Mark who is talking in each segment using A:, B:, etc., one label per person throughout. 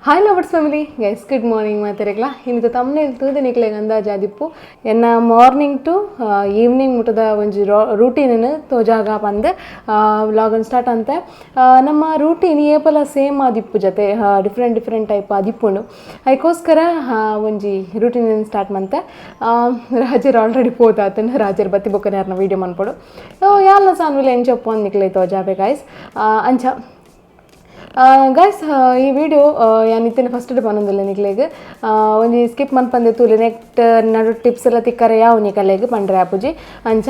A: hi lovers family guys good morning ಮಾತಾಡಲ್ಲ ಇಂದು ತಮ್ಮನೇಲಿ ತೂದೆ ನಿಕ್ಲೆಗೆ ಅಂದಾಜು ಆದಿಪ್ಪು ಎನ್ನ ಮಾರ್ನಿಂಗ್ ಟು ಈವ್ನಿಂಗ್ ಮುಟ್ಟದ ಒಂಜಿ ರೂಟೀನನ್ನು ತೋಜಾಗ ಬಂದು ವ್ಲಾಗನ್ ಸ್ಟಾರ್ಟ್ ಅಂತೆ ನಮ್ಮ ರೂಟೀನ್ ಏಪಲ ಸೇಮ್ ಆದಿಪ್ಪು ಜೊತೆ ಡಿಫ್ರೆಂಟ್ ಟೈಪ್ ಆದಿಪ್ಪುಂಡು ಅದಕ್ಕೋಸ್ಕರ ಒಂಜಿ ರೂಟೀನನ್ನು ಸ್ಟಾರ್ಟ್ ಮಂತೆ ರಾಜರು ಆಲ್ರೆಡಿ ಪೋತಾತನು ರಾಜರು ಬತ್ತಿ ಬೊಕ್ಕನೆ ಯಾರನ್ನ ವೀಡಿಯೋ ಮನ್ಪಡು ಯಾರನ್ನ ಸಾನ್ವಿಲ್ ಎಂಚಪ್ಪು ಅಂದ್ ನಿಕ್ಲೆ ತೋಜಾಬೆ ಗೈಸ್ ಅಂಚ ಗೈಸ್ ಈ ವಿಡಿಯೋ ಯಾನಿತ್ತಿನ ಫಸ್ಟ್ ಡೇ ಪನ್ನೊಂದಿಲ್ಲ ನಿಕ್ಲೆಗ್ ಒಂಜಿ ಸ್ಕಿಪ್ ಮನ್ಪಂದೆ ತೂಲೆ ನೆಕ್ಸ್ಟ್ ನಡು ಟಿಪ್ಸ್ ಎಲ್ಲ ತಿಕ್ಕರೆ ಯಾವ ನಿಕಲೆಗ್ ಪಂಡ್ರೆ ಆಪುಜಿ ಅಂಚ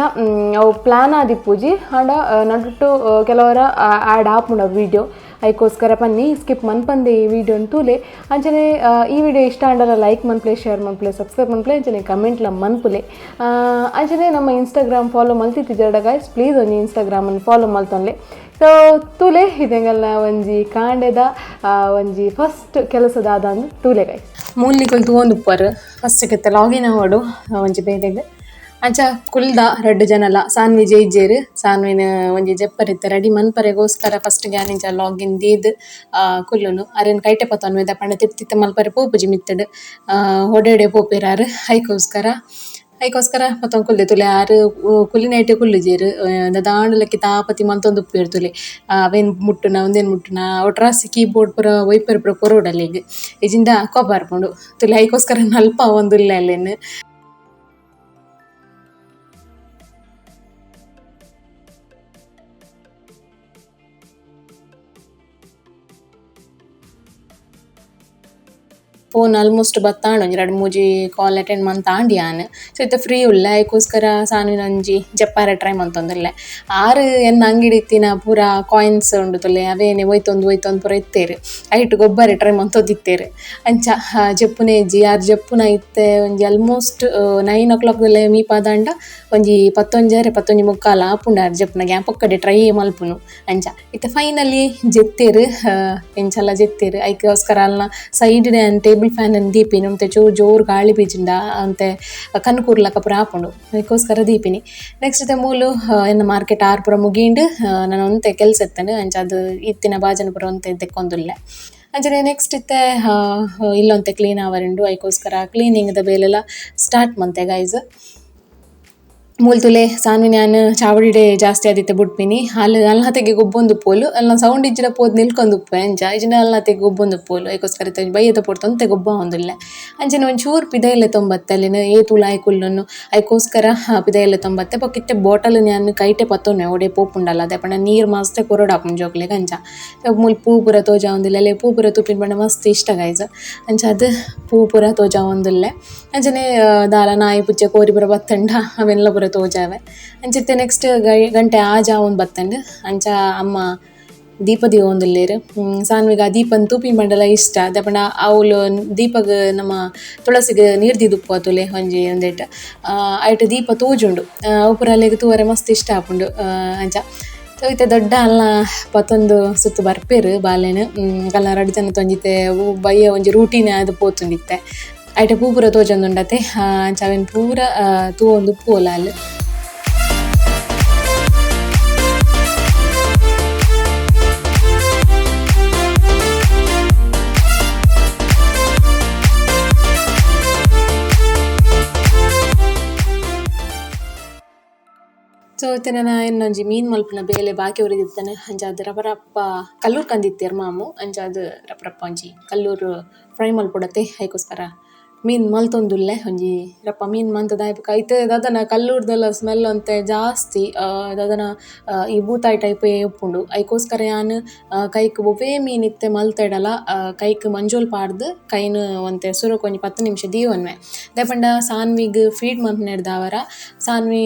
A: ಅವು ಪ್ಲ್ಯಾನ್ ಆದಿಪ್ಪುಜಿ ಆಂಡ ನಡುಟ್ಟು ಕೆಲವರ ಆ್ಯಡ್ ಆಪುಂಡ ವಿಡಿಯೋ ಅದಕ್ಕೋಸ್ಕರ ಪನ್ನಿ ಸ್ಕಿಪ್ ಮನ್ಪಂದೆ ಈ ವಿಡಿಯೋನ ತೂಲೆ ಅಂಚನೆ ಈ ವಿಡಿಯೋ ಇಷ್ಟ ಆಂಡಲ್ಲ ಲೈಕ್ ಮನ್ಪ್ಲೆ ಶೇರ್ ಮನ್ಪ್ಲೆ ಸಬ್ಸ್ಕ್ರೈಬ್ ಮನ್ಪ್ಲೆ ಅಂಚನೆ ಕಮೆಂಟ್ಲ ಮನ್ಪುಲೆ ಅಂಚನೆ ನಮ್ಮ ಇನ್ಸ್ಟಾಗ್ರಾಮ್ ಫಾಲೋ ಮಲ್ತಿತ್ತಿದ್ದಾಡ ಗೈಸ್ ಪ್ಲೀಸ್ ಒಂಜಿ ಇನ್ಸ್ಟಾಗ್ರಾಮನ್ನು ಫಾಲೋ ಮಲ್ತೊನ್ಲೆ ಸೊ ತೂಲೆ ಇದೆಂಗಲ್ಲ ಒಂಜಿ ಕಾಂಡೆದ ಒಂಜಿ ಫಸ್ಟ್ ಕೆಲಸದಾದ ಅಂದು ತೂಲೆ ಗೈಸ್ ಮೂಲಿಗಳು ತೂವೊಂದುಪ್ಪರು ಫಸ್ಟ್ಗೆ ಲಾಗಿನ್ ಆವಡು ಒಂಜಿ ಬೇಟೆಗೆ ಅಂಚ ಕುಲ್ದ ರಡ್ಡು ಜನಲ ಸಾನ್ವಿ ಜೈಜೇರು ಸಾನ್ವಿನ ಒಂಜಿ ಜೆಪ್ಪರಿತ್ತ ರೆಡಿ ಮನ್ಪರೆಗೋಸ್ಕರ ಫಸ್ಟ್ಗೆ ಆನಿಂಚ ಲಾಗಿನ್ ದೀದ್ ಕುಲ್ಲುನು ಅರೇನು ಕೈಟೆ ಪತ್ತೊನ್ ವೇದ ಪಂಡ ತಿರ್ತಿತ್ತ ಮಲ್ಪರೆ ಪೋಪುಜಿ ಮಿತ್ತಡು ಹೊಡೆಡೆ ಪೋಪಿರಾರು ಐಕೋಸ್ಕರ ಪತ್ತೊಂದು ಕುಲ್ದೆ ತುಲೆ ಆರು ಕುಲಿನೈಟೆ ಕುಲ್ಲುಜೇರು ದಾಂಡಲಕ್ಕೆ ತಾಪತಿ ಮಂತೊಂದು ಉಪ್ಪೇರು ತುಲೆ ಅವೇನು ಮುಟ್ಟುನ ಒಂದೇನು ಮುಟ್ಟುನ ಒಟ್ರಾಸಿ ಕೀಬೋರ್ಡ್ ಪುರ ವೈಪರ್ ಪುರ ಕೊರೋಡಲ್ಲಿಗೆ ಇಜಿಂದ ಕೋಪ ಬರ್ಕೊಂಡು ತುಲೆ ಐಕೋಸ್ಕರ ನಲ್ಪ ಒಂದುಲ್ಲ ಅಲ್ಲೇನು ಫೋನ್ ಆಲ್ಮೋಸ್ಟ್ ಬತ್ತಾಂಡು ಒಂಜಿ ರಡ್ಡ್ ಮೂಜಿ ಕಾಲ್ ಅಟೆಂಡ್ ಮಂತಾಂಡಿ ಆನ್ ಸೊ ಇತ್ತೆ ಫ್ರೀ ಉಳ್ಳೆ ಅದಕ್ಕೋಸ್ಕರ ಸಾನಿನ ಒಂಜಿ ಜಪ್ಪಾರೆ ಟ್ರೈ ಮಂತೊಂದುಲ್ಲೆ ಆರು ಎನ್ನ ಅಂಗಡಿ ಇತ್ತಿನ ಪೂರ ಕಾಯಿನ್ಸ್ ಉಂಡು ತುಲೆ ಅವೇನೆ ಒಯ್ತೊಂದು ಪೂರ ಇತ್ತೇರು ಐಟ್ ಗೊಬ್ಬರೆ ಟ್ರೈ ಮಂತೊಂದಿತ್ತೇರು ಅಂಚ ಜಪ್ಪುನೇಜಿ ಆರು ಜಪ್ಪುನ ಇತ್ತೆ ಒಂಜಿ ಆಲ್ಮೋಸ್ಟ್ 9 o'clock ಮೀಪಾದಾಂಡ ಒಂಜಿ 11 ಮುಕ್ಕಾಲ ಆಪುಂಡು ಆರು ಜಪ್ಪುನ ಗ್ಯಾಂಪೊಕ್ಕಡೆ ಟ್ರೈ ಮಲ್ಪುನು ಅಂಚ ಇತ್ತೆ ಫೈನಲಿ ಜೆತ್ತೇರು ಎಂಚಲ್ಲ ಜೆತ್ತೇರು ಅದಕ್ಕೋಸ್ಕರ ಅಲ್ನ ಸೈಡ್ ಟೇಬಲ್ ಫ್ಯಾನ್ ಅನ್ನು ದೀಪಿನಿ ಅಂತೆ ಜೋರು ಗಾಳಿ ಬೀಜಿಂದ ಅಂತೆ ಕಣ್ಣು ಕೂರ್ಲಕ್ಕ ಪುರ ಆಪುಂಡು ಅದಕ್ಕೋಸ್ಕರ ದೀಪಿನಿ ನೆಕ್ಸ್ಟ್ ಮೂಲು ಎನ್ನ ಮಾರ್ಕೆಟ್ ಆರು ಪುರ ಮುಗೀಂಡು ನಾನು ಒಂತೆ ಕೆಲಸ ಎತ್ತಂಡು ಅಂಚ ಅದು ಇತ್ತಿನ ಬಾಜನ ಪುರ ಒಂತೆ ತೆಕ್ಕೊಂದುಲ್ಲೆ ಅಂಚನೆ ನೆಕ್ಸ್ಟ್ ಇತ್ತೆ ಇಲ್ಲೊಂತೆ ಕ್ಲೀನ್ ಆವರಿಂಡು ಅದಕ್ಕೋಸ್ಕರ ಕ್ಲೀನಿಂಗ್ದ ಬೇಲೆಲ್ಲ ಸ್ಟಾರ್ಟ್ ಮಂತೆ ಗೈಸ್ ಮೂಲ್ತುಲೆ ಸಾನ್ವಿ ನಾನು ಚಾವಡಿ ಡೇ ಜಾಸ್ತಿ ಆದಿತ್ತೆ ಬುಡ್ಪಿನಿ ಅಲ್ಲಿ ಅಲ್ನತೆಗೆ ಗೊಬ್ಬೊಂದು ಪೋಲು ಅಲ್ಲಿ ನಾನು ಸೌಂಡ್ ಇಜ್ಜಿಡ ಪೋದು ನಿಲ್ಕೊಂಡು ಉಪ್ಪೆ ಅಂಚ ಇಜಿನ ಅಲ್ನತೆಗೆ ಗೊಬ್ಬೊಂದು ಪೋಲು ಅದಕ್ಕೋಸ್ಕರ ಬೈಯದ ಪೊಡ್ತಂತೆ ಗೊಬ್ಬ ಒಂದಿಲ್ಲ ಅಂಚನೆ ಒಂಚೂರು ಪಿದೆಯಲ್ಲೇ ತೊಂಬತ್ತೆ ಅಲ್ಲಿನ ಏತುಲ ಆಯ್ಕುಲ್ಲನ್ನು ಅದಕ್ಕೋಸ್ಕರ ಪಿದೆಯಲ್ಲೇ ತೊಂಬತ್ತೆ ಪಕ್ಕಿತ್ತೆ ಬಾಟಲ್ ನಾನು ಕೈಟೆ ಪತ್ತೊನ್ನೆ ಒಡೆ ಪೋಪುಂಡಲ್ಲ ಅದೇ ಪಂಡ ನೀರು ಮಸ್ತೆ ಕೊರಡಾಪುಂಡು ಜೋಕ್ಲೆಗೆ ಅಂಚ ಮೂಲ್ ಪೂ ಪುರ ತೋಜಾ ಒಂದಿಲ್ಲ ಅಲ್ಲೇ ಪೂ ಪುರ ತುಪ್ಪಿನ ಬಣ್ಣ ಮಸ್ತ್ ಇಷ್ಟ ಗೈಸ್ ಅಂಚ ಅದು ಪೂ ಪುರ ತೋಜಾ ಒಂದಿಲ್ಲೆ ಅಂಚನೆ ದಾಲ ನಾಯಿ ಪುಚ್ಚೆ ಕೋರಿ ಪುರ ಬತ್ತಂಡ ಅವೆಲ್ಲ ಪುರ ತೋಜಾವೆ ಅಂಚಿತ್ತೆ ನೆಕ್ಸ್ಟ್ ಗಂಟೆ ಆಜಾ ಒಂದು ಬತ್ತಂಡು ಅಂಚ ಅಮ್ಮ ದೀಪ ಒಂದಿಲ್ಲೇರು ಸಾನ್ವಿಗ ಆ ದೀಪನ ತೂಪಿನ ಬಂಡಲ ಇಷ್ಟ ದಪಂಡ ಅವಳು ದೀಪಗ ನಮ್ಮ ತುಳಸಿಗೆ ನೀರು ದಿದುಪ್ಪು ಅತುಲೆ ಒಂದೇಟ್ ಐಟ್ ದೀಪ ತೋಜುಂಡು ಉಪುರ ಅಲ್ಲಿಗೆ ತೂವರೆ ಮಸ್ತ್ ಇಷ್ಟ ಆಪುಂಡು ಅಂಚ ಸೊ ಇತ್ತೆ ದೊಡ್ಡ ಅಲ್ಲ ಪತ್ತೊಂದು ಸುತ್ತು ಬರ್ಪೇರು ಬಾಲೆನು ಕಲ್ಲ ರಡ್ಡು ಜನ ತೊಂಜಿತ್ತೆ ಬಯ್ಯ ಒಂಜಿ ರೂಟೀನ್ ಅದು ಪೋತುಂಡಿತ್ತೆ ಐಟ ಪೂ ಪೂರ ತೋಜೊಂದುಂಡತೆ ಅಂಚ ಅವೇನು ಪೂರ ತೂವೊಂದು ಪೋಲ ಅಲ್ಲಿ ಸೊ ಇತ್ತೆ ನಾನು ಇನ್ನೊಂಜಿ ಮೀನು ಮಲ್ಪನ ಬೇಲೆ ಬಾಕಿ ಉರಿದಿದ್ದಾನೆ ಅಂಚ ಅದು ರಪರಪ್ಪ ಕಲ್ಲೂರು ಕಂದಿತ್ತೇರು ಮಾಮು ಅಂಚ ಅದು ರಪರಪ್ಪ ಒಂಜಿ ಕಲ್ಲೂರು ಫ್ರೈ ಮಲ್ಪೊಡತ್ತೆ ಅದಕ್ಕೋಸ್ಕರ ಮೀನು ಮಲ್ತೊಂದುಲ್ಲೆ ಒಂಜಿ ರಪ್ಪ ಮೀನು ಮಂತದ ಐತೆ ದಾದನ ಕಲ್ಲೂರ್ದೆಲ್ಲ ಸ್ಮೆಲ್ ಅಂತೆ ಜಾಸ್ತಿ ದಾದನ ಈ ಬೂತಾಯಿ ಟೈಪ್ ಉಪ್ಪುಂಡು ಅದಕ್ಕೋಸ್ಕರ ನಾನು ಕೈಕ್ ಒವ್ವೇ ಮೀನು ಇತ್ತೆ ಮಲ್ತೆಡಲ್ಲ ಕೈಕ್ ಮಂಜೋಲ್ ಪಾಡ್ದು ಕೈನು ಒಂತೆ ಸುರಕ್ಕೆ ಒಂಜಿ 10 ನಿಮಿಷ ದೀವನ್ವೆ ದೇಪಂಡ ಸಾನ್ವಿಗ್ ಫೀಡ್ ಮನ್ಪುನೆಡ್ದಾವರ ಸಾನ್ವಿ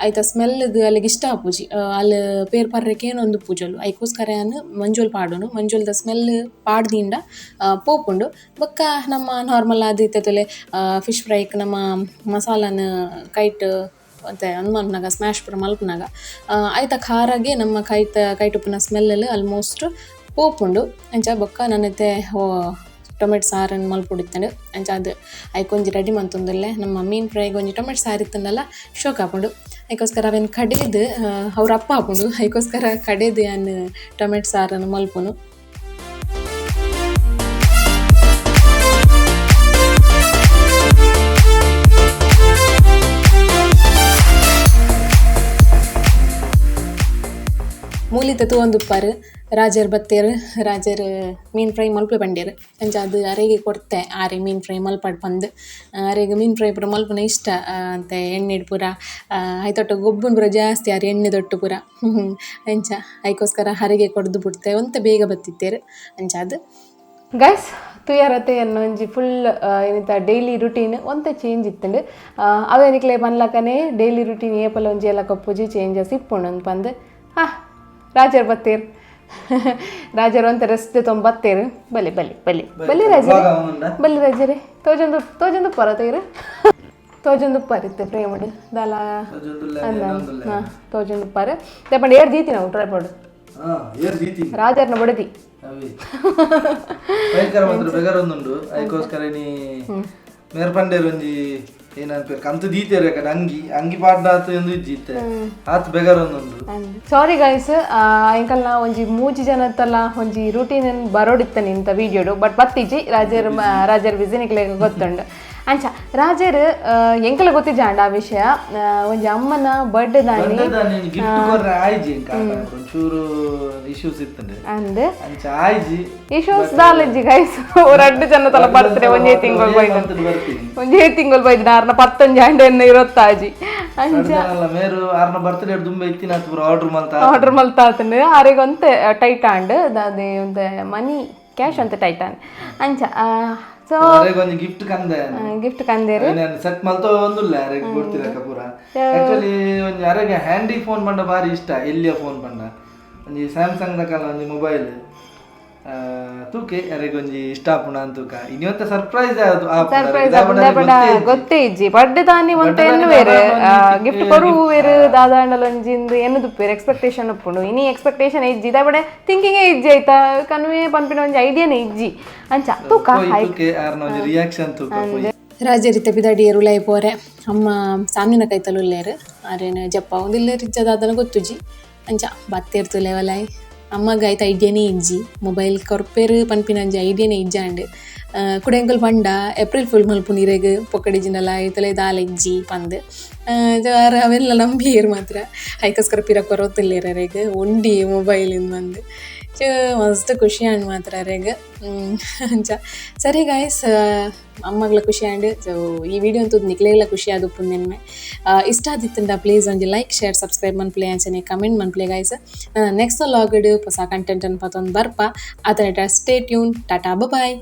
A: ಐತ ಸ್ಮೆಲ್ಗೆ ಅಲ್ಲಿಗೆ ಇಷ್ಟ ಆಪುಜಿ ಅಲ್ಲಿ ಪೇರ್ ಪರ್ರೆಕೇನೊಂದು ಪೂಜಲು ಅದಕ್ಕೋಸ್ಕರ ನಾನು ಮಂಜೋಲ್ ಪಾಡುನು ಮಂಜೋಲ್ದ ಸ್ಮೆಲ್ ಪಾಡ್ದಿಂದ ಪೋಪುಂಡು ಬೊಕ್ಕ ನಮ್ಮ ನಾರ್ಮಲ್ ಆದಿತ್ತೆ ಫಿಶ್ ಫ್ರೈಕ್ ನಮ್ಮ ಮಸಾಲಾನ ಕೈಟ್ ಮತ್ತು ಮಲ್ಪನಾಗ ಸ್ಮ್ಯಾಶ್ ಪೂರ ಮಲ್ಪನಾಗ ಆಯ್ತ ಖಾರಾಗೆ ನಮ್ಮ ಕೈಟುಪ್ಪನ ಸ್ಮೆಲ್ಲಲ್ಲಿ ಆಲ್ಮೋಸ್ಟ್ ಪೋಪುಂಡು ಅಂಚ ಬೊಕ್ಕ ನನ್ನತ್ತೆ ಟೊಮೆಟೊ ಸಾರನ್ನು ಮಲ್ಪೊಡಿತ್ತಂಡು ಅಂಚ ಅದು ಐಕೊಂಜಿ ರೆಡಿ ಮಂತೊಂದುಲ್ಲೆ ನಮ್ಮ ಮೀನು ಫ್ರೈಗೆ ಒಂಜಿ ಟೊಮೆಟೊ ಸಾರು ಇತ್ತಂಡಲ್ಲ ಶೋಕ್ ಹಾಕೊಂಡು ಅದಕ್ಕೋಸ್ಕರ ಅವೇನು ಕಡೆದು ಅವ್ರ ಅಪ್ಪ ಹಾಕೊಂಡು ಅದಕ್ಕೋಸ್ಕರ ಕಡೆದು ನಾನು ಟೊಮೆಟೊ ಸಾರನ್ನು ಮಲ್ಪುನು ಅರಿತ ತೂವೊಂದುಪ್ಪರ್ ರಾಜರ್ ಬತ್ತೇರು ರಾಜರ್ ಮೀನು ಫ್ರೈ ಮಲ್ಪೆ ಪಂಡೇರು ಅಂಚ ಅದು ಅರೆಗೆ ಕೊಡ್ತೆ ಆರೆ ಮೀನು ಫ್ರೈ ಮಲ್ಪಡ್ ಪಂದ್ ಅರೆಗೆ ಮೀನು ಫ್ರೈ ಪೂರ ಮಲ್ಪುನ ಇಷ್ಟ ಅಂತೆ ಎಣ್ಣೆಡ್ ಪೂರ ಐತೊಟ್ಟು ಗೊಬ್ಬುನ್ ಪೂರ ಜಾಸ್ತಿ ಆರೆ ಎಣ್ಣೆ ತೊಟ್ಟು ಪೂರ ಅಂಚ ಐಕೋಸ್ಕರ ಹರಿಗೆ ಕೊಡ್ದು ಬಿಡ್ತೆ ಒಂತೆ ಬೇಗ ಬತ್ತಿತ್ತೇರು ಅಂಚ ಅದು ಗೈಸ್ ತುಯಾರತೆ ಅನ್ನೋ ಒಂಜಿ ಫುಲ್ ಏನಿತ್ತ ಡೈಲಿ ರುಟೀನ್ ಒಂತೆ ಚೇಂಜ್ ಇತ್ತಂಡು ಅವೇನಿಕ್ಲೆ ಪನ್ಲಕನೆ ಡೈಲಿ ರುಟೀನ್ ಏಪಲ ಒಂಜಿ ಎಲ್ಲ ಕಪ್ಪುಜಿ ಚೇಂಜಸ್ ಇಪ್ಪುಂಡು ಅಂದ್ ಪಂದ್ ರಾಜರ್ ಬತ್ತೇರು ರಾಜರು ಒಂತೆ ರೆಸ್ಟ್ ತೊಂಬತ್ತೇರು ಬಲಿ ಬಲಿ ಬಲಿ ಬಲಿ ರಾಜರೇ ಬಲಿ ರಾಜರೇ ತೋಜೊಂದು ಪರ ತೇರು ತೋಜೊಂದು ಉಪ್ಪಾರು ಇತ್ತೆ ಪ್ರೇಮಡು ದಾಲ ಅಂದ ತೋಜೊಂದು ಉಪ್ಪಾರು ದಪ್ಪಂಡು ಏರ್ ದೀತಿ ನಾವು ಟ್ರೈ ಮಾಡು ರಾಜರ್ನ ಬಡದಿ
B: ಭಯಂಕರ ಮಾತ್ರ ಬೆಗರೊಂದುಂಡು ಅದಕ್ಕೋಸ್ಕರ ನೀ ಮೇರ್ಪಂಡೇರು ಒಂಜಿ ಏನಂತ ಕಂತು ದೀತೇರು ಯಾಕಂದ್ರೆ ಅಂಗಿ ಪಾಡ್ದಾತು ಎಂದು ಇಜ್ಜಿತ್ತೆ ಆತ್ ಬೆಗರೊಂದುಂಡು
A: ಸಾರಿ ಗೈಸ್ ಎಂಕಲ್ನ ಒಂಜಿ ಮೂಜಿ ಜನತ್ತಲ್ಲ ಒಂಜಿ ರೂಟೀನ್ ಬರೋಡಿತ್ತ ನಿಂತ ವಿಡಿಯೋಡು ಬಟ್ ಬತ್ತಿಜಿ ರಾಜರ್ ಬಿಸಿ ನಿಕ್ಲೆ ಗೊತ್ತುಂಡು ಅಂಚ ರಾಜರ್ ಎಂಕಲ ಗೊತ್ತಿಜಾಂಡ ಆ ವಿಷಯ ಒಂಜಿ ಅಮ್ಮನ ಬರ್ಡೇ ದಾನಿ
B: ಗಿಫ್ಟ್ ಕೊರ್ರೆ ಆಯ್ಜಿ ಒಂಚೂರು ಇಶ್ಯೂಸ್ ಇತ್ತಂಡೆ
A: ಅಂದ್
B: ಅಂಚ ಆಯ್ಜಿ
A: ಇಶ್ಯೂಸ್ ದಾಲಜ್ಜಿ ಗೈಸ್ ರಡ್ಡು ಜನ ತಲ ಬರ್ತ್ರೆ ಒಂಜೇ ತಿಂಗಳು ಬೈದ್ ಆರ್ನ 11 ಅಂಡೆ ಇರೊತ್ತಾಜಿ ಅಂಚ
B: ಮೇರು ಆರ್ನ ಬರ್ತ್ಡೇ ದುಂಬೆ ಇತ್ತಿನ ಪೂರ
A: ಆರ್ಡರ್ ಮಲ್ತಾತಂಡು ಆರೆಗ್ ಒಂತೆ ಟೈಟ್ ಆಂಡ್ ಅದೇ ಒಂತೆ ಮನಿ ಕ್ಯಾಶ್ ಅಂತ ಟೈಟ್ ಆಂಡ್ ಅಂಚ ಸೊ
B: ಒಂಜಿ ಗಿಫ್ಟ್
A: ಕಂದೇರು
B: ಸೆಟ್ ಮಲ್ತೋ ಒಂದುಲ್ಲ ಅರೆಗ್ ಕೊಡ್ತಿರಕ ಪೂರ ಆಕ್ಚುಲಿ ಒಂಜಿ ಅರೆಗೆ ಹ್ಯಾಂಡಿ ಫೋನ್ ಪಂಡ ಬಾರಿ ಇಷ್ಟ ಎಲ್ಲಿಯ ಫೋನ್ ಪಂಡ ಒಂಜಿ ಸ್ಯಾಮ್ಸಂಗ್ ದಕಲ ಒಂಜಿ ಮೊಬೈಲ್ ತೂಕೆ ಅರೆಗೆ ಒಂಜಿ ಇಷ್ಟ ಆಪುಂಡ ಅಂತೂಕ ಇನ್ನೊಂತ ಸರ್ಪ್ರೈಸ್
A: ಗೊತ್ತೇ ಇಜ್ಜಿ ಬರ್ಡೇ ದಾನಿ ಮಂತ ಎನ್ನು ಬೇರೆ ಗಿಫ್ಟ್ ಕೊರು ಬೇರೆ ದಾದಾಂಡಲ ಒಂಜಿಂದು ಎನ್ನು ತುಪ್ಪೇರು ಎಕ್ಸ್ಪೆಕ್ಟೇಷನ್ ಉಪ್ಪುಂಡು ಇನಿ ಎಕ್ಸ್ಪೆಕ್ಟೇಷನ್ ಇಜ್ಜಿ ದಾಬಡೆ ಥಿಂಕಿಂಗೇ ಇಜ್ಜಿ ಆಯ್ತಾ ಕನ್ವೆ ಪನ್ಪಿನ ಒಂಜಿ ಐಡಿಯಾನೇ ಇಜ್ಜಿ ಅಂಚ ತೂಕ
B: ರಿಯಾಕ್ಷನ್ ತೂಕ
A: ರಾಜರಿತ ಬಿದಾಡಿಯರು ಲೈ ಪೋರೆ ಅಮ್ಮ ಸಾಮಿನ ಕೈತಲು ಉಲ್ಲೇರು ಆರೇನು ಜಪ್ಪ ಒಂದಿಲ್ಲ ರಿಜ್ಜದಾದನ ಗೊತ್ತುಜಿ ಅಂಚ ಬತ್ತೇರ್ತು ಲೆವಲಾಯ್ ಅಮ್ಮಗ ಆಯ್ತು ಐಡಿಯಾನೇ ಇಜ್ಜಿ ಮೊಬೈಲ್ ಕೊರ್ಪೇರು ಪನ್ಪಿನಂಜಿ ಐಡಿಯಾನೇ ಇಜ್ಜಾಂಡು ಕುಡೆಂಕಲ್ ಪಂಡ ಏಪ್ರಿಲ್ ಫುಲ್ ಮಲ್ಪು ನೀರೆಗ್ ಪೊಕ್ಕಡಿಜಿನಲ್ಲ ಐತಲೆ ದಾಲ ಇಜ್ಜಿ ಪಂದ್ ಅವೆಲ್ಲ ನಂಬಿಯರು ಮಾತ್ರ ಐಕೋಸ್ಕರ ಪಿರ ಕೊರೊತ್ತಿಲ್ಲೇರೆಗ್ ಒಂಡಿ ಮೊಬೈಲಿಂದ ಬಂದು ಮಸ್ತ್ ಖುಷಿ ಆಂಡ್ ಮಾತ್ರ ರೆಗ್ ಅಂಚ ಸರಿ ಗಾಯ್ಸ್ ಅಮ್ಮಗ್ಲ ಖುಷಿ ಆಂಡ್ ಸೊ ಈ ವಿಡಿಯೋ ಅಂತೂ ನಿಕ್ಲೆಗ್ಲ ಖುಷಿ ಆದ ಪುಣ್ಯನ್ಮೆ ಇಷ್ಟ ಆದಿತ್ತಂದ ಪ್ಲೀಸ್ ಒಂಜಿ ಲೈಕ್ ಶೇರ್ ಸಬ್ಸ್ಕ್ರೈಬ್ ಮನ್ಪ್ಲೆ ಅಂಚನೆ ಕಮೆಂಟ್ ಮನ್ಪ್ಲೆ ಗಾಯ್ಸ್ ನೆಕ್ಸ್ಟ್ ಲಾಗಡ್ ಹೊಸ ಕಂಟೆಂಟ್ ಅನ್ಪತ್ತೊಂದು ಬರ್ಪ ಅದರ ಸ್ಟೇ ಟ್ಯೂನ್ ಟಾಟಾ ಬಾಯ್